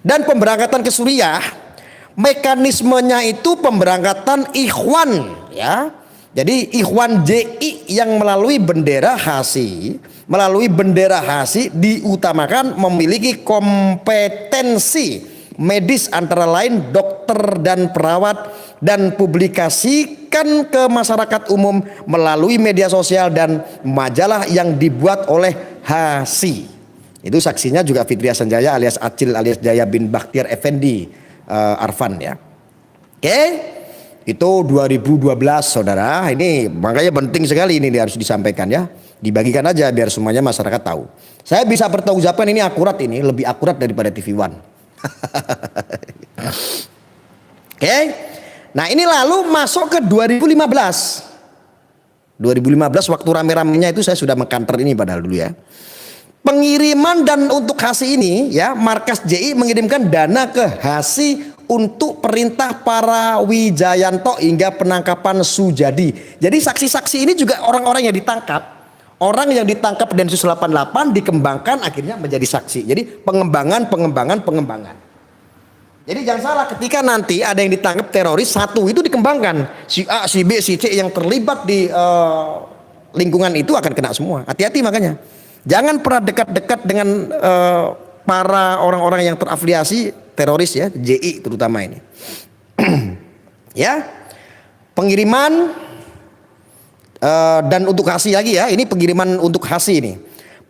Dan pemberangkatan ke Suriah, mekanismenya itu pemberangkatan Ikhwan ya. Jadi Ikhwan JI yang melalui bendera HASI diutamakan memiliki kompetensi medis antara lain dokter dan perawat, dan publikasikan ke masyarakat umum melalui media sosial dan majalah yang dibuat oleh HASI. Itu saksinya juga Fitria Sanjaya alias Acil alias Jaya bin Bakhtiar Effendi Arfan ya. Oke, itu 2012 saudara. Ini makanya penting sekali ini harus disampaikan ya. Dibagikan aja biar semuanya masyarakat tahu. Saya bisa bertanggungjawabkan ini akurat, ini lebih akurat daripada TV One. Oke. Nah ini lalu masuk ke 2015 waktu rame-ramenya itu saya sudah mengkanter ini padahal dulu ya. Pengiriman dan untuk HASI ini ya, markas JI mengirimkan dana ke HASI untuk perintah para Wijayanto hingga penangkapan Sujadi. Jadi saksi-saksi ini juga orang-orang yang ditangkap. Orang yang ditangkap Densus 88 dikembangkan akhirnya menjadi saksi. Jadi pengembangan. Jadi jangan salah, ketika nanti ada yang ditangkap teroris satu itu dikembangkan, si A, si B, si C yang terlibat di lingkungan itu akan kena semua. Hati-hati makanya. Jangan pernah dekat-dekat dengan para orang-orang yang terafiliasi teroris ya, JI terutama ini. Ya. Pengiriman dan untuk HASI lagi ya, ini pengiriman untuk HASI ini.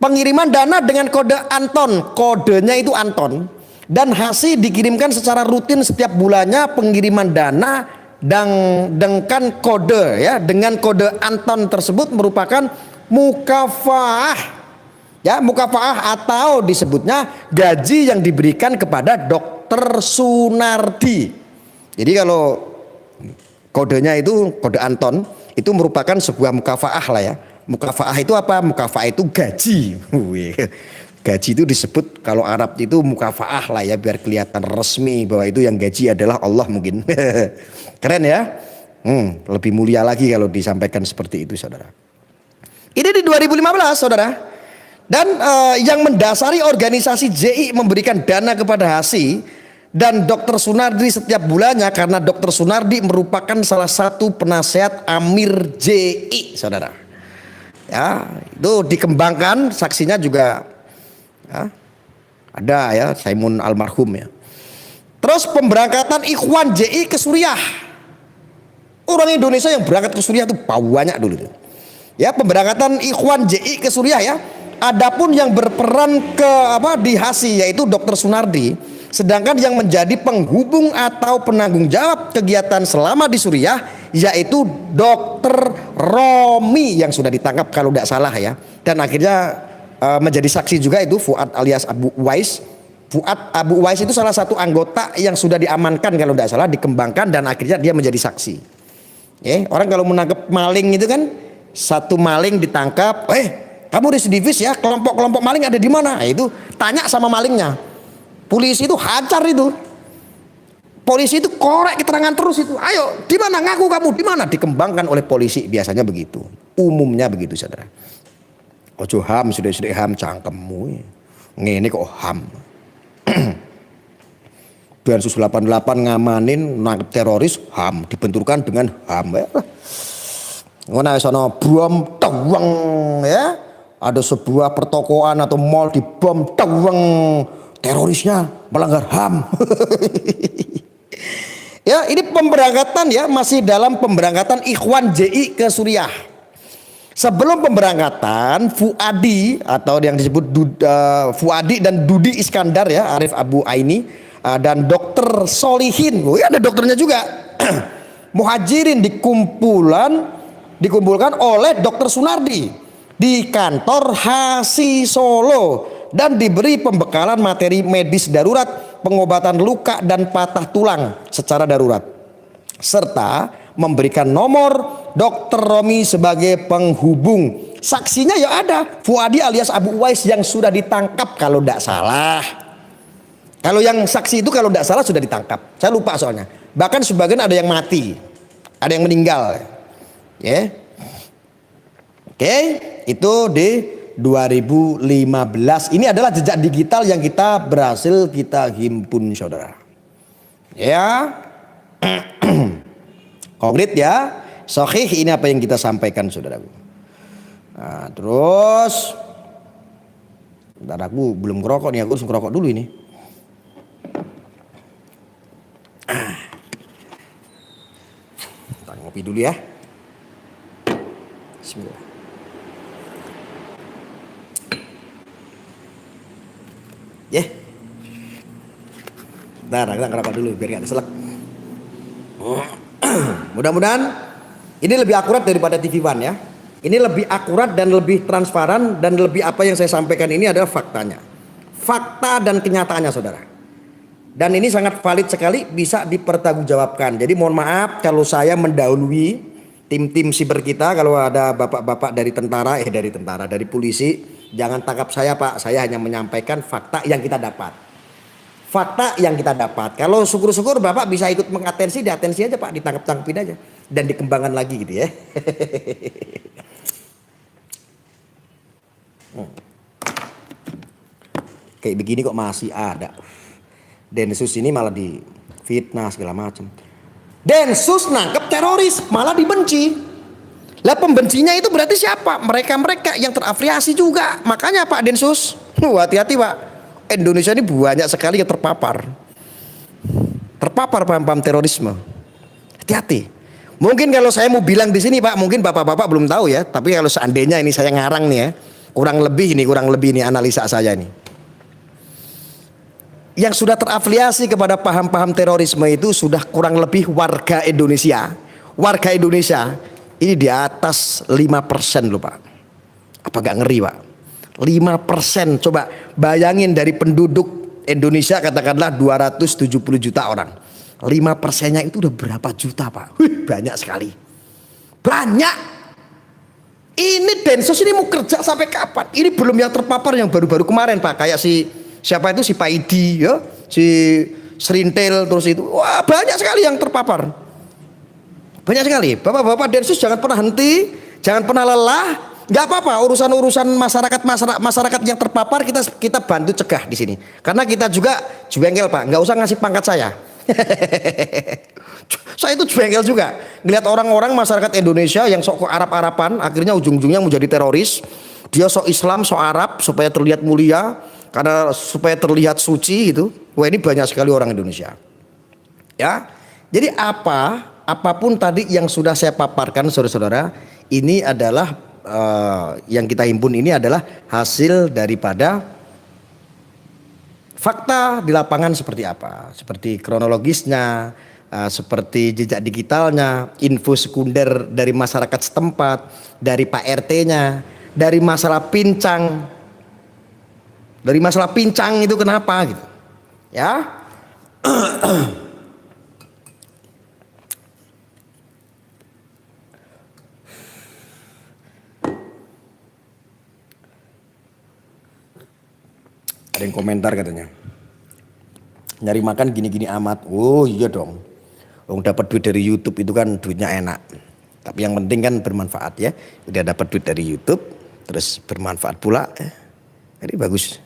Pengiriman dana dengan kode Anton, kodenya itu Anton. Dan HASI dikirimkan secara rutin setiap bulannya pengiriman dana dengan kode ya, dengan kode Anton tersebut merupakan mukafaah ya, mukafaah atau disebutnya gaji yang diberikan kepada Dr. Sunardi. Jadi kalau kodenya itu kode Anton itu merupakan sebuah mukafaah lah ya. Mukafaah itu apa? Mukafaah itu gaji. Gaji itu disebut kalau Arab itu mukafaah lah ya, biar kelihatan resmi bahwa itu yang gaji adalah Allah mungkin. Keren ya. Lebih mulia lagi kalau disampaikan seperti itu saudara. Ini di 2015 saudara. Dan yang mendasari organisasi JI memberikan dana kepada HASI dan Dr. Sunardi setiap bulannya, karena Dr. Sunardi merupakan salah satu penasehat Amir JI, saudara. Ya, itu dikembangkan, saksinya juga ya, ada ya, Saimun almarhum ya. Terus pemberangkatan Ikhwan JI ke Suriah. Orang Indonesia yang berangkat ke Suriah itu banyak dulu tuh. Ya, pemberangkatan Ikhwan JI ke Suriah ya. Adapun yang berperan ke di HASI yaitu Dr. Sunardi, sedangkan yang menjadi penghubung atau penanggung jawab kegiatan selama di Suriah yaitu Dr. Romi yang sudah ditangkap kalau tidak salah ya, dan akhirnya menjadi saksi juga itu Fuad alias Abu Uwais. Fuad Abu Uwais itu salah satu anggota yang sudah diamankan kalau tidak salah, dikembangkan dan akhirnya dia menjadi saksi. Orang kalau menangkap maling itu kan, satu maling ditangkap, kamu residivis ya, kelompok-kelompok maling ada di mana? Itu tanya sama malingnya. Polisi itu hajar itu. Polisi itu korek keterangan terus itu. Ayo, di mana? Ngaku kamu di mana? Dikembangkan oleh polisi, biasanya begitu. Umumnya begitu, saudara. Ojo ham, sudah ham cangkemmu. Ngene kok ham. Densus 88 ngamanin nangkep teroris, HAM dibenturkan dengan HAM. Ngono sono bom teweng ya. Ada sebuah pertokoan atau mall dibom teweng, terorisnya melanggar HAM. Ya, ini pemberangkatan ya, masih dalam pemberangkatan Ikhwan JI ke Suriah. Sebelum pemberangkatan Fuadi atau yang disebut Fuadi dan Dudi Iskandar ya, Arif Abu Aini dan Dokter Solihin, ada dokternya juga. Muhajirin dikumpulkan oleh Dr. Sunardi di kantor HASI Solo dan diberi pembekalan materi medis darurat, pengobatan luka dan patah tulang secara darurat, serta memberikan nomor Dr. Romi sebagai penghubung. Saksinya ya ada Fuadi alias Abu Uwais yang sudah ditangkap kalau tidak salah. Kalau yang saksi itu kalau tidak salah sudah ditangkap. Saya lupa soalnya. Bahkan sebagian ada yang mati, ada yang meninggal. Ya. Oke, itu di 2015. Ini adalah jejak digital yang kita berhasil kita himpun, saudara. Ya. Konkret ya. Sahih, ini apa yang kita sampaikan, saudaraku. Nah, terus bentar, aku belum ngerokok nih, aku harus ngerokok dulu ini. Kita ngopi dulu ya. Bismillah. Bentar, kita ngerokok dulu biar gak keselak. Mudah-mudahan ini lebih akurat daripada TV One ya. Ini lebih akurat dan lebih transparan, dan lebih apa yang saya sampaikan ini adalah faktanya. Fakta dan kenyataannya, saudara. Dan ini sangat valid sekali, bisa dipertanggungjawabkan. Jadi mohon maaf kalau saya mendahului tim-tim siber kita, kalau ada bapak-bapak dari dari polisi, jangan tangkap saya Pak. Saya hanya menyampaikan fakta yang kita dapat. Fakta yang kita dapat. Kalau syukur-syukur Bapak bisa ikut mengatensi, diatensi aja Pak, ditangkap-tangkapin aja dan dikembangkan lagi gitu ya. Kayak begini kok masih ada. Densus ini malah difitnah segala macam. Densus nangkep teroris malah dibenci. Lah pembencinya itu berarti siapa? Mereka-mereka yang terafiliasi juga. Makanya Pak Densus, hati-hati Pak. Indonesia ini banyak sekali yang terpapar paham-paham terorisme. Hati-hati. Mungkin kalau saya mau bilang di sini Pak, mungkin bapak-bapak belum tahu ya. Tapi kalau seandainya ini saya ngarang nih ya, kurang lebih ini analisa saya nih. Yang sudah terafiliasi kepada paham-paham terorisme itu sudah kurang lebih warga Indonesia. Warga Indonesia ini di atas 5% loh Pak. Apa gak ngeri Pak? 5%, coba bayangin dari penduduk Indonesia katakanlah 270 juta orang. 5%-nya itu udah berapa juta Pak? Banyak sekali. Banyak. Ini Densus ini mau kerja sampai kapan? Ini belum yang terpapar yang baru-baru kemarin Pak. Kayak siapa itu, si Pak Idi ya, si Serintil, terus itu. Wah, banyak sekali yang terpapar. Banyak sekali. Bapak-bapak Densus jangan pernah henti, jangan pernah lelah. nggak apa-apa, urusan masyarakat yang terpapar kita bantu cegah di sini. Karena kita juga jengkel Pak, nggak usah ngasih pangkat saya. Saya itu jengkel juga ngelihat orang-orang masyarakat Indonesia yang sok Arab-Araban, akhirnya ujung-ujungnya menjadi teroris. Dia sok Islam, sok Arab supaya terlihat mulia, karena supaya terlihat suci gitu. Wah, ini banyak sekali orang Indonesia. Ya, jadi apapun tadi yang sudah saya paparkan saudara-saudara, ini adalah yang kita himpun ini adalah hasil daripada fakta di lapangan seperti apa, seperti kronologisnya, seperti jejak digitalnya, info sekunder dari masyarakat setempat, dari Pak RT-nya, dari masalah pincang itu kenapa gitu, ya. Ada yang komentar katanya, nyari makan gini-gini amat. Oh iya dong, dapat duit dari YouTube itu kan duitnya enak. Tapi yang penting kan bermanfaat ya. Udah dapat duit dari YouTube, terus bermanfaat pula. Jadi bagus.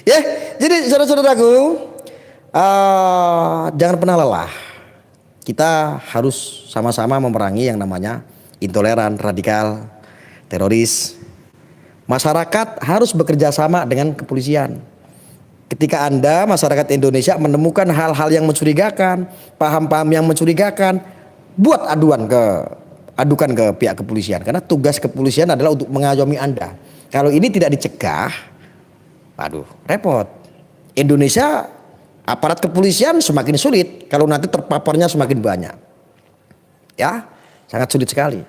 Ya, jadi saudara-saudaraku, jangan pernah lelah. Kita harus sama-sama memerangi yang namanya intoleran, radikal, teroris. Masyarakat harus bekerja sama dengan kepolisian. Ketika Anda masyarakat Indonesia menemukan hal-hal yang mencurigakan, paham-paham yang mencurigakan, adukan ke pihak kepolisian. Karena tugas kepolisian adalah untuk mengayomi Anda. Kalau ini tidak dicegah, aduh repot. Indonesia aparat kepolisian semakin sulit kalau nanti terpaparnya semakin banyak. Ya, sangat sulit sekali.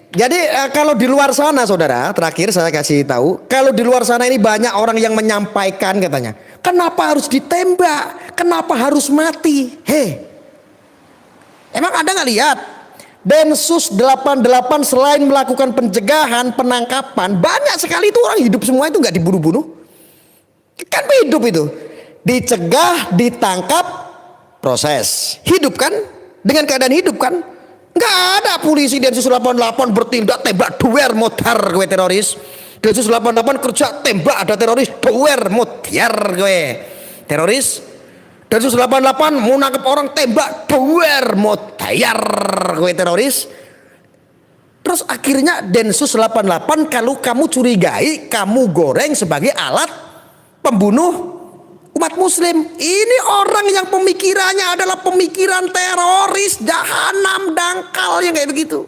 Jadi kalau di luar sana saudara, terakhir saya kasih tahu, kalau di luar sana ini banyak orang yang menyampaikan katanya, kenapa harus ditembak, kenapa harus mati. Emang Anda nggak lihat Densus 88 selain melakukan pencegahan, penangkapan, banyak sekali itu orang hidup semua itu nggak dibunuh-bunuh, kan hidup itu, dicegah, ditangkap, proses, hidup kan, dengan keadaan hidup kan. Nggak ada polisi Densus 88 bertindak tembak duer modar gue teroris. Densus 88 kerja tembak ada teroris duer modar gue teroris. Densus 88 mau nangkep orang tembak duer modar gue teroris. Terus akhirnya Densus 88 kalau kamu curigai, kamu goreng sebagai alat pembunuh umat muslim. Ini orang yang pemikirannya adalah pemikiran teroris, jahanam, dangkal yang kayak begitu.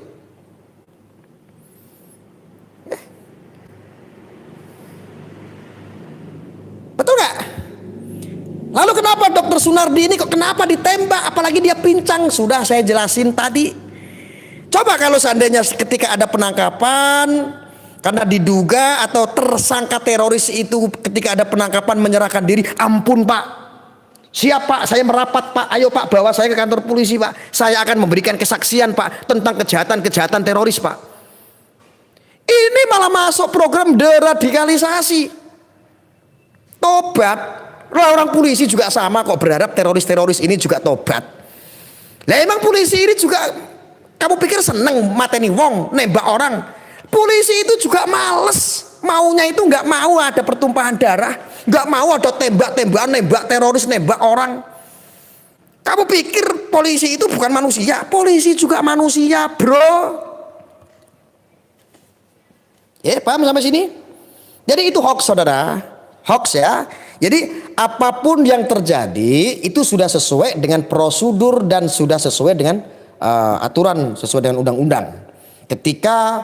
Betul gak? Lalu kenapa Dr. Sunardi ini kok kenapa ditembak, apalagi dia pincang? Sudah saya jelasin tadi. Coba kalau seandainya ketika ada penangkapan karena diduga atau tersangka teroris itu ketika ada penangkapan menyerahkan diri, ampun Pak, siap Pak, saya merapat Pak, ayo Pak bawa saya ke kantor polisi Pak, saya akan memberikan kesaksian Pak tentang kejahatan-kejahatan teroris Pak. Ini malah masuk program deradikalisasi. Tobat. Orang polisi juga sama kok, berharap teroris-teroris ini juga tobat. Lah emang polisi ini juga kamu pikir seneng mateni wong, nembak orang? Polisi itu juga males, maunya itu nggak mau ada pertumpahan darah, nggak mau ada tembak-tembakan, nembak teroris, nembak orang. Kamu pikir polisi itu bukan manusia? Polisi juga manusia, bro. Ya, paham sampai sini? Jadi itu hoax saudara, hoax ya. Jadi apapun yang terjadi itu sudah sesuai dengan prosedur dan sudah sesuai dengan aturan, sesuai dengan undang-undang. Ketika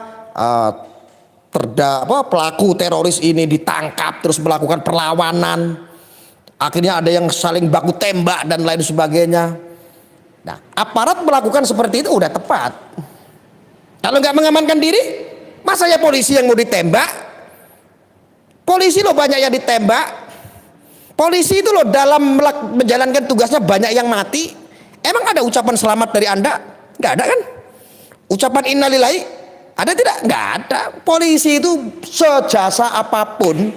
pelaku teroris ini ditangkap terus melakukan perlawanan, akhirnya ada yang saling baku tembak dan lain sebagainya. Nah, aparat melakukan seperti itu udah tepat. Kalau nggak mengamankan diri, masa ya polisi yang mau ditembak? Polisi loh banyak yang ditembak. Polisi itu loh dalam menjalankan tugasnya banyak yang mati. Emang ada ucapan selamat dari Anda? Nggak ada kan? Ucapan innalillahi ada tidak? Nggak ada. Polisi itu sejasa apapun,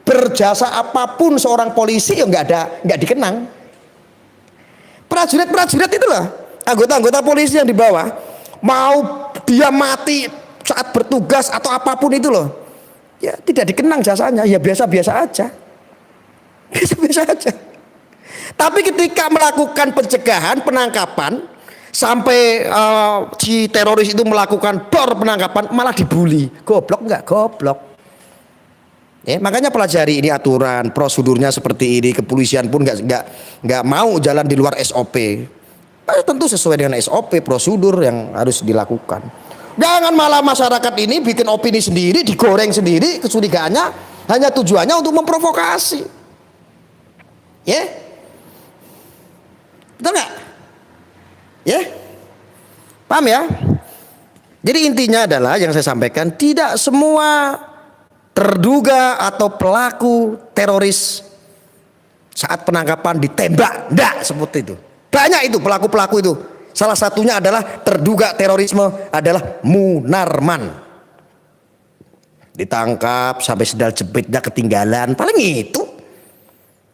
berjasa apapun seorang polisi ya nggak dikenang. Prajurit itu loh, anggota-anggota polisi yang di bawah, mau dia mati saat bertugas atau apapun itu loh, ya tidak dikenang jasanya, ya biasa-biasa aja, biasa-biasa aja. Tapi ketika melakukan pencegahan, penangkapan, sampai si teroris itu melakukan penangkapan, malah dibully. Goblok nggak? Goblok. Ya, makanya pelajari ini aturan, prosedurnya seperti ini. Kepolisian pun nggak mau jalan di luar SOP. Tentu sesuai dengan SOP, prosedur yang harus dilakukan. Jangan malah masyarakat ini bikin opini sendiri, digoreng sendiri, kecurigaannya hanya tujuannya untuk memprovokasi. Ya, betul nggak? Ya, paham ya? Jadi intinya adalah yang saya sampaikan, tidak semua terduga atau pelaku teroris saat penangkapan ditembak, enggak seperti itu. Banyak itu pelaku-pelaku itu. Salah satunya adalah terduga terorisme adalah Munarman. Ditangkap sampai sendal jepitnya ketinggalan, paling itu.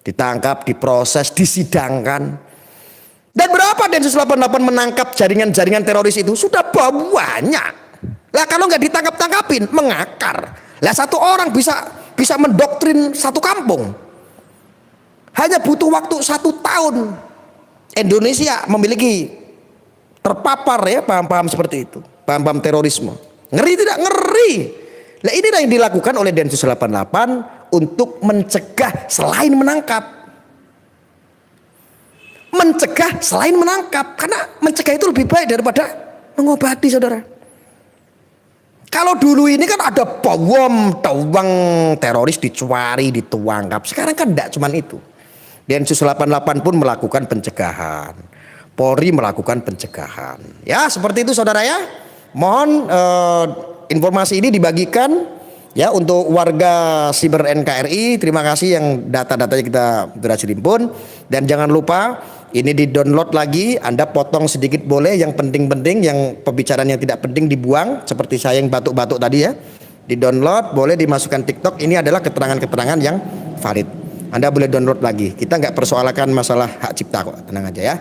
Ditangkap, diproses, disidangkan. Dan berapa Densus 88 menangkap jaringan-jaringan teroris itu? Sudah banyak. Lah kalau nggak ditangkap-tangkapin, mengakar. Lah satu orang bisa mendoktrin satu kampung. Hanya butuh waktu 1 tahun. Indonesia memiliki terpapar ya paham-paham seperti itu, paham-paham terorisme. Ngeri tidak? Ngeri. Nah inilah yang dilakukan oleh Densus 88 untuk mencegah selain menangkap. Mencegah selain menangkap, karena mencegah itu lebih baik daripada mengobati, saudara. Kalau dulu ini kan ada bom, tawang, teroris dicuari, dituangkap. Sekarang kan enggak cuman itu. Densus 88 pun melakukan pencegahan. Polri melakukan pencegahan. Ya, seperti itu saudara ya. Mohon informasi ini dibagikan ya untuk warga Siber NKRI. Terima kasih yang data-datanya kita berhasil himpun, dan jangan lupa ini di-download lagi. Anda potong sedikit boleh, yang penting-penting, yang pembicaraan yang tidak penting dibuang, seperti saya yang batuk-batuk tadi ya. Di-download, boleh dimasukkan TikTok. Ini adalah keterangan-keterangan yang valid. Anda boleh download lagi. Kita nggak persoalkan masalah hak cipta kok, tenang aja ya.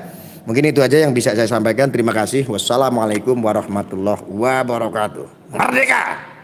Mungkin itu aja yang bisa saya sampaikan. Terima kasih. Wassalamualaikum warahmatullahi wabarakatuh. Merdeka!